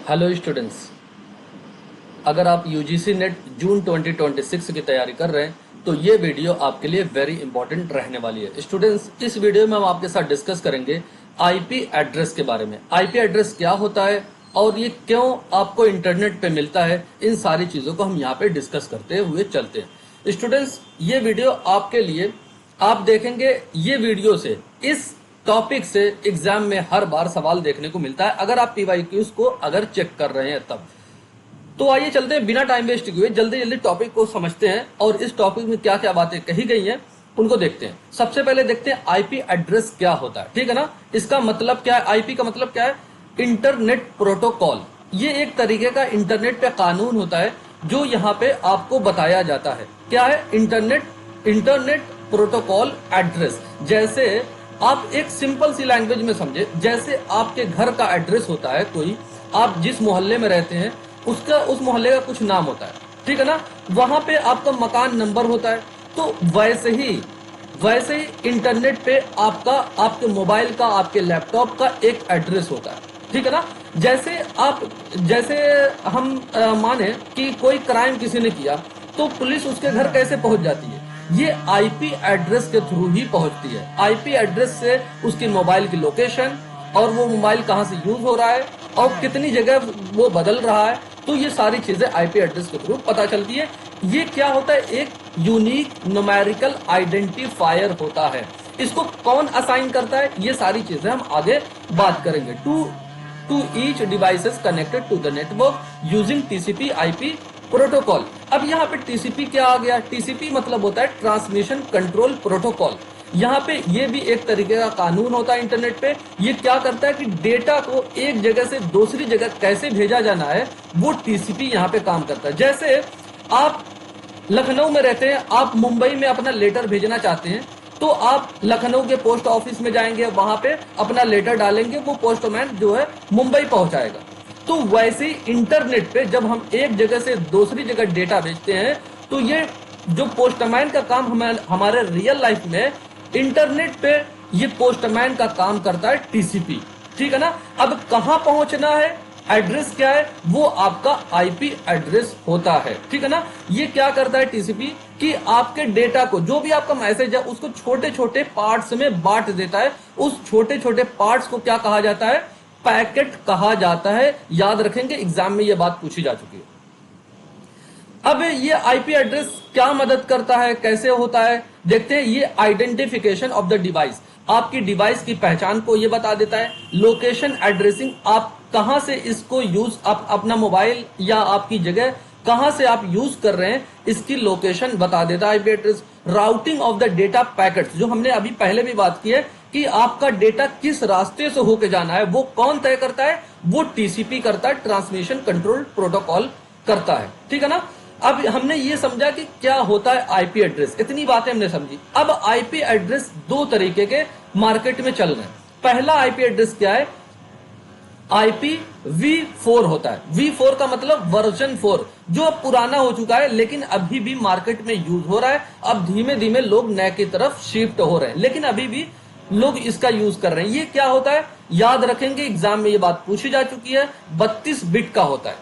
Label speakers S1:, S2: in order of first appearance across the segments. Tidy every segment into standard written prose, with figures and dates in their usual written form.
S1: Hello students, अगर आप UGC net जून 2026 की तैयारी कर रहे हैं तो ये वीडियो आपके लिए वेरी इंपॉर्टेंट रहने वाली है। स्टूडेंट्स, इस वीडियो में हम आपके साथ डिस्कस करेंगे आईपी एड्रेस के बारे में। आईपी एड्रेस क्या होता है और ये क्यों आपको इंटरनेट पे मिलता है, इन सारी चीज़ों को हम यहाँ पे डिस्कस करते हुए चलते हैं। स्टूडेंट्स, ये वीडियो आपके लिए, आप देखेंगे ये वीडियो से, इस टॉपिक से एग्जाम में हर बार सवाल देखने को मिलता है अगर आप पीवाईक्यूज को अगर चेक कर रहे हैं तब। तो आइए चलते हैं बिना टाइम वेस्ट किए जल्दी जल्दी टॉपिक को समझते हैं और इस टॉपिक में क्या क्या बातें कही गई हैं उनको देखते हैं। सबसे पहले देखते हैं आईपी एड्रेस क्या होता है। ठीक है ना, इसका मतलब क्या है, आईपी का मतलब क्या है, इंटरनेट प्रोटोकॉल। ये एक तरीके का इंटरनेट पे कानून होता है जो यहाँ पे आपको बताया जाता है। क्या है? Internet protocol address. जैसे आप एक सिंपल सी लैंग्वेज में समझे, जैसे आपके घर का एड्रेस होता है, कोई आप जिस मोहल्ले में रहते हैं उसका, उस मोहल्ले का कुछ नाम होता है, ठीक है ना, वहां पे आपका मकान नंबर होता है। तो वैसे ही इंटरनेट पे आपका, आपके मोबाइल का, आपके लैपटॉप का एक एड्रेस होता है। ठीक है ना, जैसे हम माने कि कोई क्राइम किसी ने किया तो पुलिस उसके घर कैसे पहुंच जाती है? ये आईपी एड्रेस के थ्रू ही पहुंचती है। आईपी एड्रेस से उसकी मोबाइल की लोकेशन और वो मोबाइल कहां से यूज हो रहा है और कितनी जगह वो बदल रहा है, तो ये सारी चीजें आईपी एड्रेस के थ्रू पता चलती है। ये क्या होता है? एक यूनिक न्यूमेरिकल आइडेंटिफायर होता है। इसको कौन असाइन करता है, ये सारी चीजें हम आगे बात करेंगे। To each devices connected to the network using TCP IP protocol. अब यहाँ पे टीसीपी क्या आ गया? टीसीपी मतलब होता है ट्रांसमिशन कंट्रोल प्रोटोकॉल। यहाँ पे ये भी एक तरीके का कानून होता है इंटरनेट पे। ये क्या करता है कि डेटा को एक जगह से दूसरी जगह कैसे भेजा जाना है, वो टीसीपी यहाँ पे काम करता है। जैसे आप लखनऊ में रहते हैं, आप मुंबई में अपना लेटर भेजना चाहते हैं, तो आप लखनऊ के पोस्ट ऑफिस में जाएंगे, वहां पे अपना लेटर डालेंगे, वो पोस्टमैन जो है मुंबई पहुंचाएगा। तो वैसे ही इंटरनेट पे जब हम एक जगह से दूसरी जगह डेटा भेजते हैं, तो ये जो पोस्टमैन का काम हमारे रियल लाइफ में, इंटरनेट पे ये पोस्टमैन का काम करता है टीसीपी। ठीक है ना, अब कहां पहुंचना है, एड्रेस क्या है, वो आपका आईपी एड्रेस होता है। ठीक है ना, ये क्या करता है टीसीपी कि आपके डेटा को, जो भी आपका मैसेज है उसको छोटे छोटे पार्ट्स में बांट देता है। उस छोटे छोटे पार्ट्स को क्या कहा जाता है? पैकेट कहा जाता है। याद रखेंगे, एग्जाम में ये बात पूछी जा चुकी है। अब ये आईपी एड्रेस क्या मदद करता है, कैसे होता है, देखते हैं। ये आइडेंटिफिकेशन ऑफ द डिवाइस, आपकी डिवाइस की पहचान को ये बता देता है। लोकेशन एड्रेसिंग, आप कहां से इसको यूज, आप अपना मोबाइल या आपकी जगह कहां से आप यूज कर रहे हैं, इसकी लोकेशन बता देता है IP address. Routing of the data packets, जो हमने अभी पहले भी बात की है कि आपका डेटा किस रास्ते से होके जाना है, वो कौन तय करता है? वो टीसीपी करता है, ट्रांसमिशन कंट्रोल प्रोटोकॉल करता है। ठीक है ना, अब हमने ये समझा कि क्या होता है आईपी एड्रेस, इतनी बातें हमने समझी। अब आईपी एड्रेस दो तरीके के मार्केट में चल रहे हैं। पहला आईपी एड्रेस क्या है? IPv4 होता है। V4 का मतलब वर्जन 4, जो अब पुराना हो चुका है लेकिन अभी भी मार्केट में यूज हो रहा है। अब धीमे धीमे लोग नए की तरफ शिफ्ट हो रहे हैं, लेकिन अभी भी लोग इसका यूज कर रहे हैं। ये क्या होता है? याद रखेंगे, एग्जाम में ये बात पूछी जा चुकी है। 32 बिट का होता है।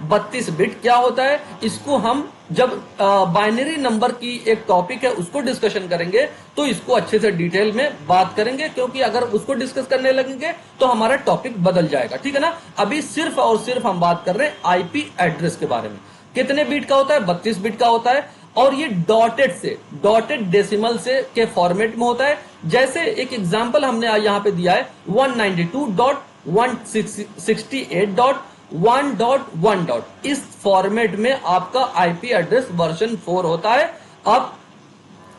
S1: 32 बिट क्या होता है? इसको हम जब बाइनरी नंबर की एक टॉपिक है उसको डिस्कशन करेंगे तो इसको अच्छे से डिटेल में बात करेंगे, क्योंकि अगर उसको डिस्कस करने लगेंगे तो हमारा टॉपिक बदल जाएगा। ठीक है ना, अभी सिर्फ और सिर्फ हम बात कर रहे हैं आईपी एड्रेस के बारे में। कितने बिट का होता है? 32 बिट का होता है, और ये डॉटेड डेसिमल से के फॉर्मेट में होता है। जैसे एक एग्जांपल हमने यहाँ पे दिया है 192.168.1.1. इस फॉर्मेट में आपका आईपी एड्रेस वर्जन 4 होता है। आप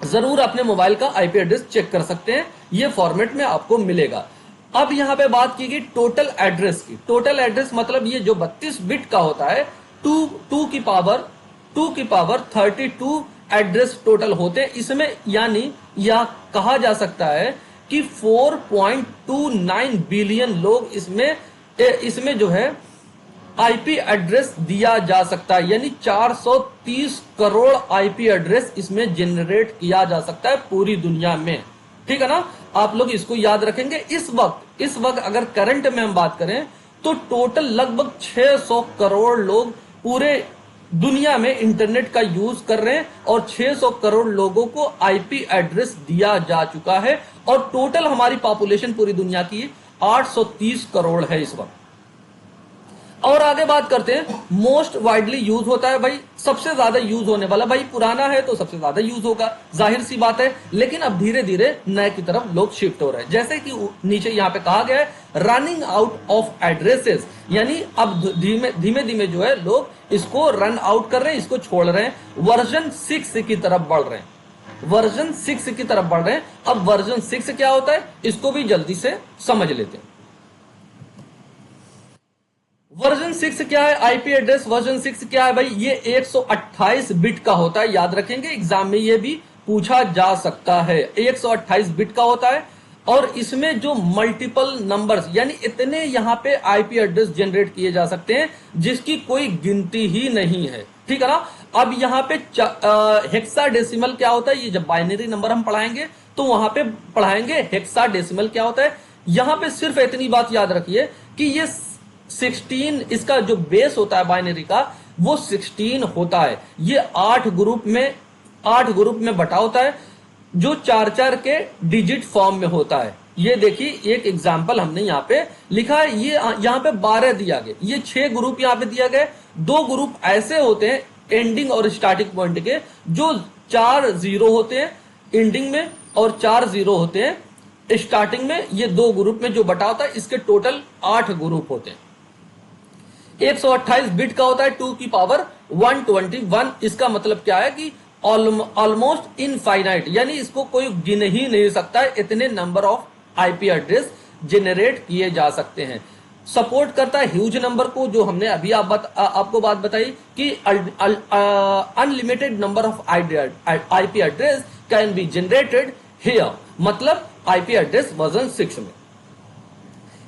S1: जरूर अपने मोबाइल का आईपी एड्रेस चेक कर सकते हैं, ये फॉर्मेट में आपको मिलेगा। अब यहां पे बात की गई टोटल एड्रेस की। टोटल एड्रेस मतलब ये जो 32 बिट का होता है, 2 की पावर 32 एड्रेस टोटल होते हैं इसमें। यानी यह कहा जा सकता है कि 4.29 बिलियन लोग इसमें जो है आईपी एड्रेस दिया जा सकता है। यानी 430 करोड़ आईपी एड्रेस इसमें जनरेट किया जा सकता है पूरी दुनिया में। ठीक है ना, आप लोग इसको याद रखेंगे। इस वक्त अगर करंट में हम बात करें तो टोटल लगभग 600 करोड़ लोग पूरे दुनिया में इंटरनेट का यूज कर रहे हैं और 600 करोड़ लोगों को आईपी एड्रेस दिया जा चुका है और टोटल हमारी पॉपुलेशन पूरी दुनिया की 830 करोड़ है इस वक्त। और आगे बात करते हैं, मोस्ट वाइडली यूज होता है भाई, सबसे ज्यादा यूज होने वाला, भाई पुराना है तो सबसे ज्यादा यूज होगा, जाहिर सी बात है। लेकिन अब धीरे धीरे नए की तरफ लोग शिफ्ट हो रहे हैं, जैसे कि नीचे यहां पे कहा गया है रनिंग आउट ऑफ एड्रेसेस, यानी अब धीमे धीमे जो है लोग इसको रन आउट कर रहे हैं, इसको छोड़ रहे हैं, वर्जन 6 की तरफ बढ़ रहे हैं, वर्जन 6 की तरफ बढ़ रहे हैं। अब वर्जन 6 क्या होता है इसको भी जल्दी से समझ लेते हैं। वर्जन 6 क्या है, आईपी एड्रेस वर्जन 6 क्या है भाई, ये 128 बिट का होता है, याद रखेंगे एग्जाम में ये भी पूछा जा सकता है, 128 बिट का होता है। और इसमें जो मल्टीपल नंबर्स यानी इतने यहां पे आईपी एड्रेस जनरेट किए जा सकते हैं जिसकी कोई गिनती ही नहीं है, ठीक है ना। अब यहां पे हेक्साडेसिमल क्या होता है, ये जब बाइनरी नंबर हम पढ़ाएंगे तो वहां पे पढ़ाएंगे हेक्साडेसिमल क्या होता है। यहां पे सिर्फ इतनी बात याद रखिए कि ये 16 इसका जो बेस होता है बाइनरी का वो 16 होता है, ये 8 ग्रुप में बटा होता है जो 4-4 के डिजिट फॉर्म में होता है। ये देखिए एक एग्जांपल हमने यहाँ पे लिखा है, ये यहाँ पे 12 दिया गया, ये 6 ग्रुप यहाँ पे दिया गया, 2 ग्रुप ऐसे होते हैं एंडिंग और स्टार्टिंग पॉइंट के जो 4 0 होते हैं एंडिंग में और 4 0 होते हैं स्टार्टिंग में, ये 2 ग्रुप में जो बटा होता है, इसके टोटल 8 ग्रुप होते हैं। 128 बिट का होता है 2 की पावर 121, इसका मतलब क्या है कि ऑलमोस्ट इनफाइनाइट, यानी इसको कोई गिन ही नहीं सकता है, इतने number of IP address generate किए जा सकते हैं। सपोर्ट करता है ह्यूज नंबर को, जो हमने अभी आपको बात बताई कि unlimited number of IP address can be generated here, मतलब आईपी एड्रेस वर्जन 6 में।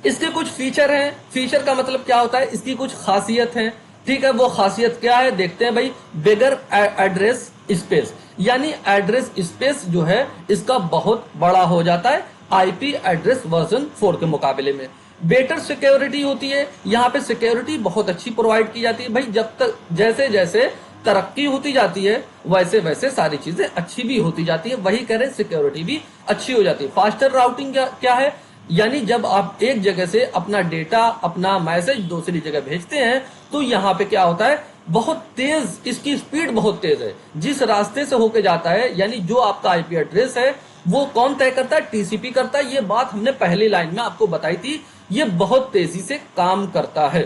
S1: इसके कुछ फीचर हैं, फीचर का मतलब क्या होता है, इसकी कुछ खासियत है, ठीक है। वो खासियत क्या है देखते हैं भाई, बिगर एड्रेस स्पेस, यानी एड्रेस स्पेस जो है इसका बहुत बड़ा हो जाता है आईपी एड्रेस वर्जन 4 के मुकाबले में। बेटर सिक्योरिटी होती है, यहाँ पे सिक्योरिटी बहुत अच्छी प्रोवाइड की जाती है भाई, जब तक जैसे जैसे तरक्की होती जाती है वैसे वैसे सारी चीजें अच्छी भी होती जाती है, वही कह रहे सिक्योरिटी भी अच्छी हो जाती है। फास्टर राउटिंग क्या है, यानी जब आप एक जगह से अपना डेटा अपना मैसेज दूसरी जगह भेजते हैं तो यहाँ पे क्या होता है, बहुत तेज, इसकी स्पीड बहुत तेज है, जिस रास्ते से होके जाता है, यानी जो आपका आईपी एड्रेस है वो कौन तय करता है, टीसीपी करता है। ये बात हमने पहली लाइन में आपको बताई थी, ये बहुत तेजी से काम करता है।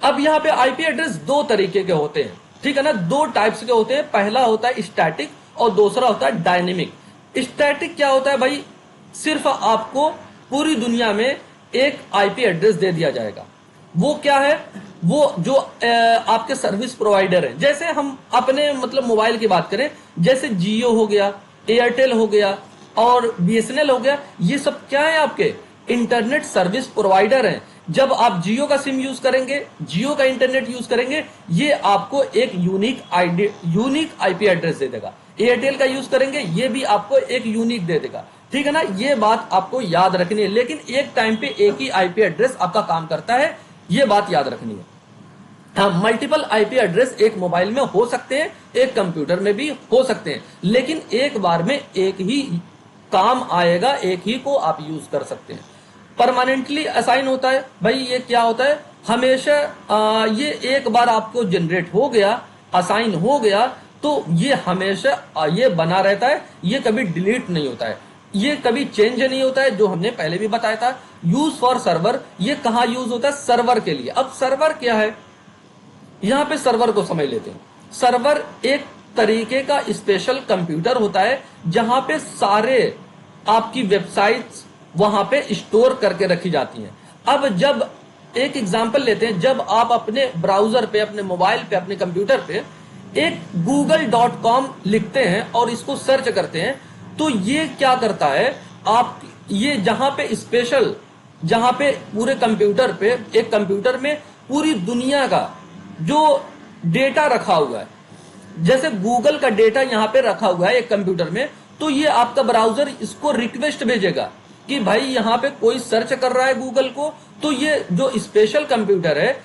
S1: अब यहाँ पे आईपी एड्रेस 2 तरीके के होते हैं, ठीक है ना, 2 टाइप्स के होते हैं। पहला होता है स्टैटिक और दूसरा होता है डायनेमिक। स्टैटिक क्या होता है भाई, सिर्फ आपको पूरी दुनिया में एक आईपी एड्रेस दे दिया जाएगा, वो क्या है, वो जो आपके सर्विस प्रोवाइडर है, जैसे हम अपने मतलब मोबाइल की बात करें, जैसे जियो हो गया, एयरटेल हो गया और बीएसएनएल हो गया, ये सब क्या है, आपके इंटरनेट सर्विस प्रोवाइडर हैं। जब आप जियो का सिम यूज करेंगे, जियो का इंटरनेट यूज करेंगे, ये आपको एक यूनिक आईपी एड्रेस दे देगा। एयरटेल का यूज करेंगे, ये भी आपको एक यूनिक दे देगा, ठीक है ना। ये बात आपको याद रखनी है, लेकिन एक टाइम पे एक ही आईपी एड्रेस आपका काम करता है, ये बात याद रखनी है। हाँ, मल्टीपल आईपी एड्रेस एक मोबाइल में हो सकते हैं, एक कंप्यूटर में भी हो सकते हैं, लेकिन एक बार में एक ही काम आएगा, एक ही को आप यूज कर सकते हैं। परमानेंटली असाइन होता है भाई, ये क्या होता है, हमेशा ये एक बार आपको जनरेट हो गया, असाइन हो गया, तो ये हमेशा ये बना रहता है, ये कभी डिलीट नहीं होता है, ये कभी चेंज नहीं होता है, जो हमने पहले भी बताया था। यूज फॉर सर्वर, ये कहाँ यूज होता है, सर्वर के लिए। अब सर्वर क्या है, यहाँ पे सर्वर को समझ लेते हैं। सर्वर एक तरीके का स्पेशल कंप्यूटर होता है जहां पे सारे आपकी वेबसाइट्स वहां पे स्टोर करके रखी जाती हैं। अब जब एक एग्जांपल लेते हैं, जब आप अपने ब्राउजर पे, अपने मोबाइल पे, अपने कंप्यूटर पे एक google.com लिखते हैं और इसको सर्च करते हैं, तो ये क्या करता है, आप ये जहां पे स्पेशल, जहां पे पूरे कंप्यूटर पे, एक कंप्यूटर में पूरी दुनिया का जो डेटा रखा हुआ है, जैसे गूगल का डेटा यहां पे रखा हुआ है एक कंप्यूटर में, तो ये आपका ब्राउजर इसको रिक्वेस्ट भेजेगा कि भाई यहाँ पे कोई सर्च कर रहा है गूगल को, तो ये जो स्पेशल कंप्यूटर है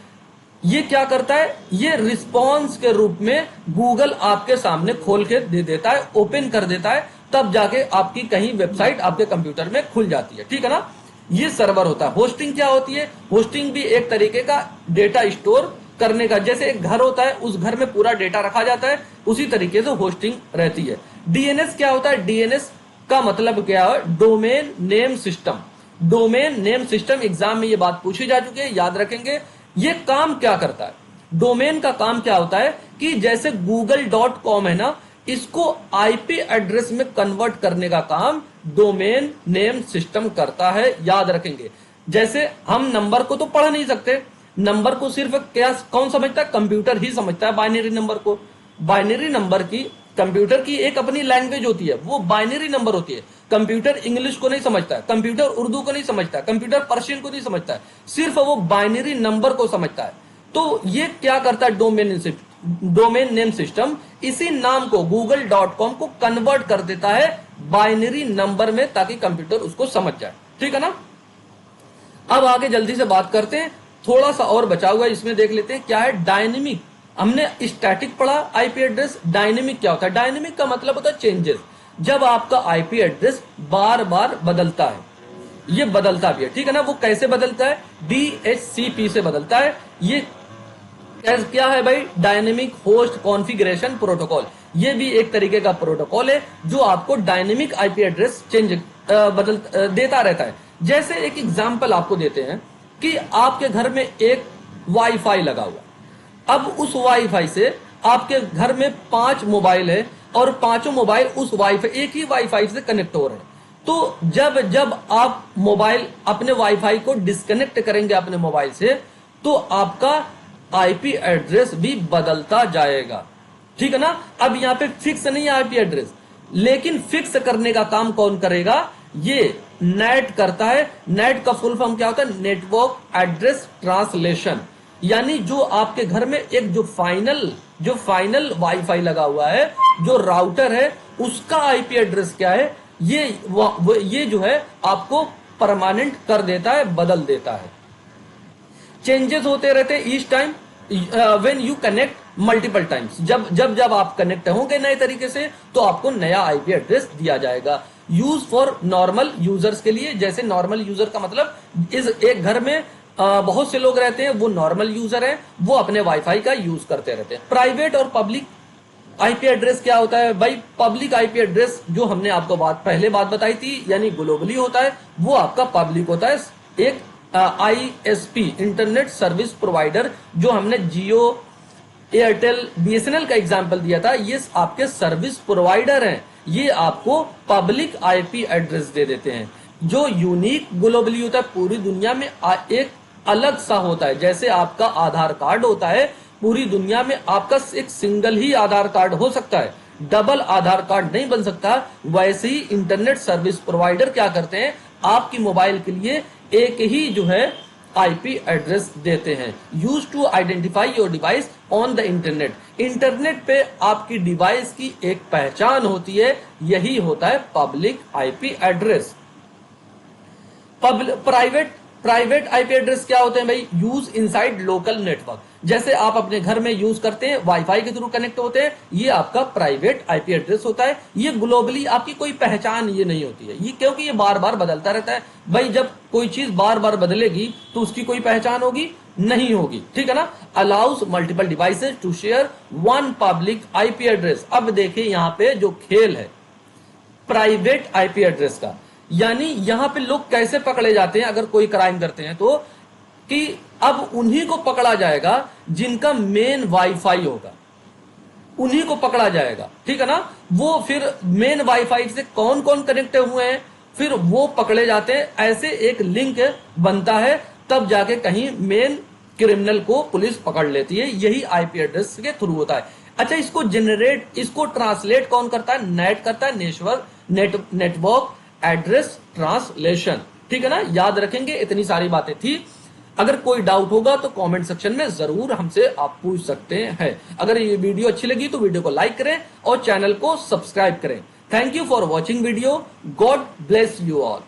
S1: ये क्या करता है, ये रिस्पॉन्स के रूप में गूगल आपके सामने खोल के दे देता है, ओपन कर देता है, तब जाके आपकी कहीं वेबसाइट आपके कंप्यूटर में खुल जाती है। ठीक है ना, ये सर्वर होता है। होस्टिंग क्या होती है, होस्टिंग भी एक तरीके का डेटा स्टोर करने का, जैसे एक घर होता है उस घर में पूरा डेटा रखा जाता है, उसी तरीके से होस्टिंग रहती है। डीएनएस क्या होता है, डीएनएस का मतलब क्या है, domain name system. Domain name system exam में ये बात पूछी जा चुकी है, याद रखेंगे। ये काम क्या करता है, डोमेन का काम क्या होता है कि जैसे google.com है ना, इसको आईपी एड्रेस में कन्वर्ट करने का काम डोमेन नेम सिस्टम करता है, याद रखेंगे। जैसे हम नंबर को तो पढ़ नहीं सकते, नंबर को सिर्फ क्या कौन समझता है, कंप्यूटर ही समझता है बाइनरी नंबर को। बाइनरी नंबर की कंप्यूटर की एक अपनी लैंग्वेज होती है, वो बाइनरी नंबर होती है। कंप्यूटर इंग्लिश को नहीं समझता है, कंप्यूटर उर्दू को नहीं समझता है, कंप्यूटर पर्शियन को नहीं समझता है, सिर्फ वो बाइनरी नंबर को समझता है। तो ये क्या करता है, डोमेन नेम सिस्टम इसी नाम को google.com को कन्वर्ट कर देता है बाइनरी नंबर में, ताकि कंप्यूटर उसको समझ जाए। ठीक है ना, अब आगे जल्दी से बात करते हैं, थोड़ा सा और बचा हुआ है, इसमें देख लेते हैं क्या है डायनेमिक। हमने स्टैटिक पढ़ा आईपी एड्रेस, डायनेमिक क्या होता है, डायनेमिक का मतलब होता है चेंजेस। जब आपका आईपी एड्रेस बार बार बदलता है, ये बदलता भी है, ठीक है ना, वो कैसे बदलता है, DHCP से बदलता है। ये क्या है भाई, डायनेमिक होस्ट कॉन्फ़िगरेशन प्रोटोकॉल। ये भी एक तरीके का प्रोटोकॉल है जो आपको डायनेमिक आईपी एड्रेस चेंज बदल देता रहता है। जैसे एक एग्जांपल आपको देते हैं कि आपके घर में एक वाईफाई लगा हुआ, अब उस वाईफाई से आपके घर में 5 मोबाइल है और पांचों मोबाइल उस वाईफाई, एक ही वाईफाई से कनेक्ट हो रहे हैं। तो जब जब आप मोबाइल अपने वाईफाई को डिस्कनेक्ट करेंगे अपने मोबाइल से, तो आपका आईपी एड्रेस भी बदलता जाएगा। ठीक है ना, अब यहाँ पे फिक्स नहीं है आईपी एड्रेस, लेकिन फिक्स करने का काम कौन करेगा, ये नेट करता है। नेट का फुल फॉर्म क्या होता है, नेटवर्क एड्रेस ट्रांसलेशन। यानी जो आपके घर में एक जो फाइनल वाईफाई लगा हुआ है, जो राउटर है, उसका आईपी एड्रेस क्या है, ये जो है आपको परमानेंट कर देता है, बदल देता है। चेंजेस होते रहते हैं each time when you connect multiple times. जब आप कनेक्ट होंगे नए तरीके से, तो आपको नया आईपी एड्रेस दिया जाएगा। यूज फॉर नॉर्मल यूजर्स के लिए, जैसे नॉर्मल यूजर का मतलब इस एक घर में बहुत से लोग रहते हैं, वो नॉर्मल यूजर हैं, वो अपने वाईफाई का यूज करते रहते हैं। प्राइवेट और पब्लिक आईपी एड्रेस क्या होता है भाई, पब्लिक आईपी एड्रेस जो हमने आपको पहले बात बताई थी, यानी ग्लोबली होता है, वो आपका पब्लिक होता है। एक ISP इंटरनेट सर्विस प्रोवाइडर, जो हमने जियो, एयरटेल, BSNL का एग्जांपल दिया था, ये आपके सर्विस प्रोवाइडर हैं, ये आपको पब्लिक आईपी एड्रेस दे देते हैं। जो यूनिक ग्लोबली होता है, पूरी दुनिया में एक अलग सा होता है। जैसे आपका आधार कार्ड होता है, पूरी दुनिया में आपका एक सिंगल ही आधार कार्ड हो सकता है, डबल आधार कार्ड नहीं बन सकता। वैसे ही इंटरनेट सर्विस प्रोवाइडर क्या करते हैं, आपकी मोबाइल के लिए एक ही जो है आईपी एड्रेस देते हैं। Use to identify your device on the internet. Internet पे आपकी डिवाइस की एक पहचान होती है, यही होता है public IP address. Private IP address क्या होते हैं भाई, यूज इनसाइड लोकल नेटवर्क। जैसे आप अपने घर में यूज करते हैं, वाईफाई के थ्रू कनेक्ट होते हैं, ये आपका प्राइवेट आईपी एड्रेस होता है। ये ग्लोबली आपकी कोई पहचान ये नहीं होती है, ये क्योंकि ये बार बार बदलता रहता है। भाई जब कोई चीज बार बार बदलेगी तो उसकी कोई पहचान होगी, नहीं होगी। ठीक है ना, allows multiple devices to share one public IP address. अब देखिए यहाँ पे जो खेल है प्राइवेट आईपी एड्रेस का, यानी यहां पे लोग कैसे पकड़े जाते हैं अगर कोई क्राइम करते हैं तो, कि अब उन्हीं को पकड़ा जाएगा जिनका मेन वाईफाई होगा, उन्हीं को पकड़ा जाएगा। ठीक है ना, वो फिर मेन वाईफाई से कौन कौन कनेक्ट हुए हैं, फिर वो पकड़े जाते हैं। ऐसे एक लिंक बनता है, तब जाके कहीं मेन क्रिमिनल को पुलिस पकड़ लेती है। यही आईपी एड्रेस के थ्रू होता है। अच्छा, इसको ट्रांसलेट कौन करता है, नेट करता है, नेटवर्क एड्रेस ट्रांसलेशन। ठीक है ना, याद रखेंगे, इतनी सारी बातें थी। अगर कोई डाउट होगा तो कमेंट सेक्शन में जरूर हमसे आप पूछ सकते हैं। अगर ये वीडियो अच्छी लगी तो वीडियो को लाइक करें और चैनल को सब्सक्राइब करें। Thank you for watching video. God bless you all.